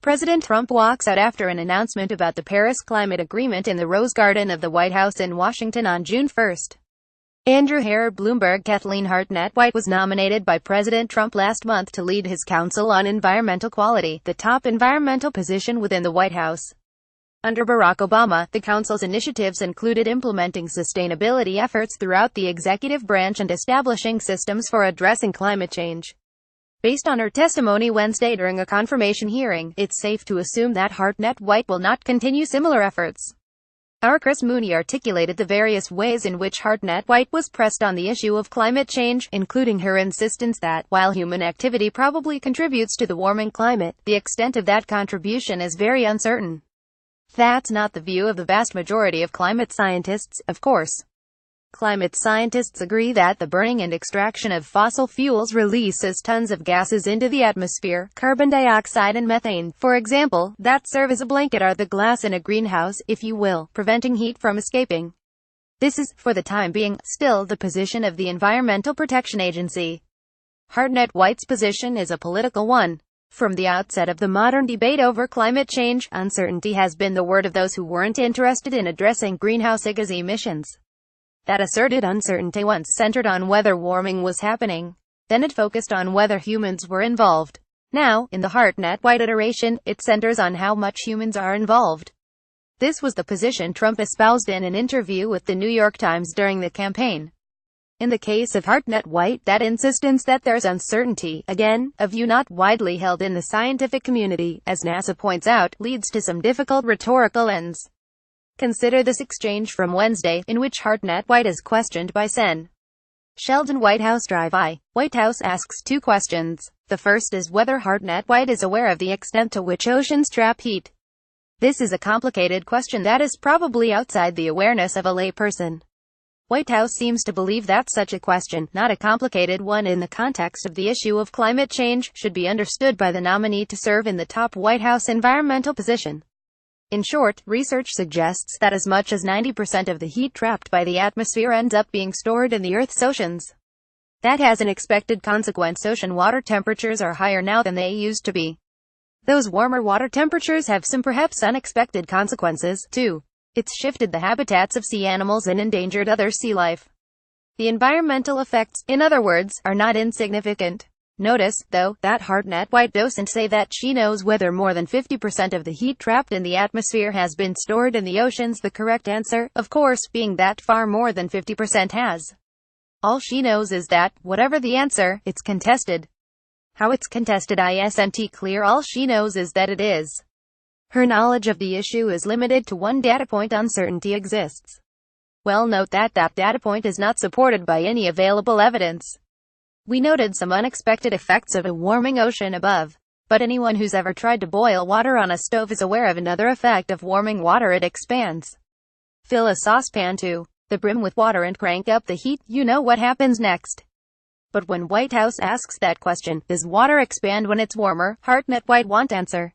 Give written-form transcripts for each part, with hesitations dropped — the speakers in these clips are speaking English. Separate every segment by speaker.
Speaker 1: President Trump walks out after an announcement about the Paris Climate Agreement in the Rose Garden of the White House in Washington on June 1. HarrerBloomberg Kathleen Hartnett White was nominated by President Trump last month to lead his Council on Environmental Quality, the top environmental position within the White House. Under Barack Obama, the Council's initiatives included implementing sustainability efforts throughout the executive branch and establishing systems for addressing climate change. Based on her testimony Wednesday during a confirmation hearing, it's safe to assume that Hartnett White will not continue similar efforts. Our Chris Mooney articulated the various ways in which Hartnett White was pressed on the issue of climate change, including her insistence that, while human activity probably contributes to the warming climate, the extent of that contribution is very uncertain. That's not the view of the vast majority of climate scientists, of course. Climate scientists agree that the burning and extraction of fossil fuels releases tons of gases into the atmosphere, carbon dioxide and methane, for example, that serve as a blanket or the glass in a greenhouse, if you will, preventing heat from escaping. This is, for the time being, still the position of the Environmental Protection Agency. Hartnett White's position is a political one. From the outset of the modern debate over climate change, uncertainty has been the word of those who weren't interested in addressing greenhouse gas emissions. That asserted uncertainty once centered on whether warming was happening. Then it focused on whether humans were involved. Now, in the Hartnett White iteration, it centers on how much humans are involved. This was the position Trump espoused in an interview with the New York Times during the campaign. In the case of Hartnett White, that insistence that there's uncertainty, again, a view not widely held in the scientific community, as NASA points out, leads to some difficult rhetorical ends. Consider this exchange from Wednesday, in which Hartnett White is questioned by Sen. Sheldon White House Drive-by. White House asks two questions. The first is whether Hartnett White is aware of the extent to which oceans trap heat. This is a complicated question that is probably outside the awareness of a layperson. White House seems to believe that such a question, not a complicated one in the context of the issue of climate change, should be understood by the nominee to serve in the top White House environmental position. In short, research suggests that as much as 90% of the heat trapped by the atmosphere ends up being stored in the Earth's oceans. That has an expected consequence. Ocean water temperatures are higher now than they used to be. Those warmer water temperatures have some perhaps unexpected consequences, too. It's shifted the habitats of sea animals and endangered other sea life. The environmental effects, in other words, are not insignificant. Notice, though, that Hartnett White doesn't say that she knows whether more than 50% of the heat trapped in the atmosphere has been stored in the oceans. The correct answer, of course, being that far more than 50% has. All she knows is that, whatever the answer, it's contested. How it's contested isn't clear. All she knows is that it is. Her knowledge of the issue is limited to one data point: uncertainty exists. Well, note that that data point is not supported by any available evidence. We noted some unexpected effects of a warming ocean above. But anyone who's ever tried to boil water on a stove is aware of another effect of warming water: it expands. Fill a saucepan to the brim with water and crank up the heat, you know what happens next. But when White House asks that question, does water expand when it's warmer, Hartnett White won't answer.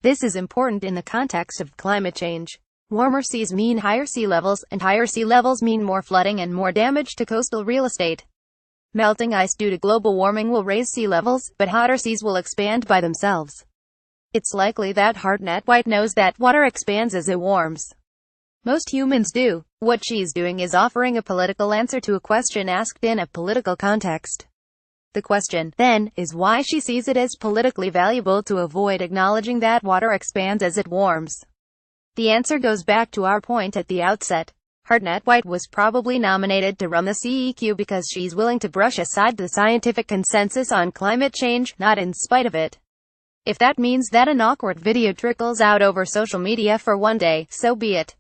Speaker 1: This is important in the context of climate change. Warmer seas mean higher sea levels, and higher sea levels mean more flooding and more damage to coastal real estate. Melting ice due to global warming will raise sea levels, but hotter seas will expand by themselves. It's likely that Hartnett White knows that water expands as it warms. Most humans do. What she's doing is offering a political answer to a question asked in a political context. The question, then, is why she sees it as politically valuable to avoid acknowledging that water expands as it warms. The answer goes back to our point at the outset. Hartnett White was probably nominated to run the CEQ because she's willing to brush aside the scientific consensus on climate change, not in spite of it. If that means that an awkward video trickles out over social media for one day, so be it.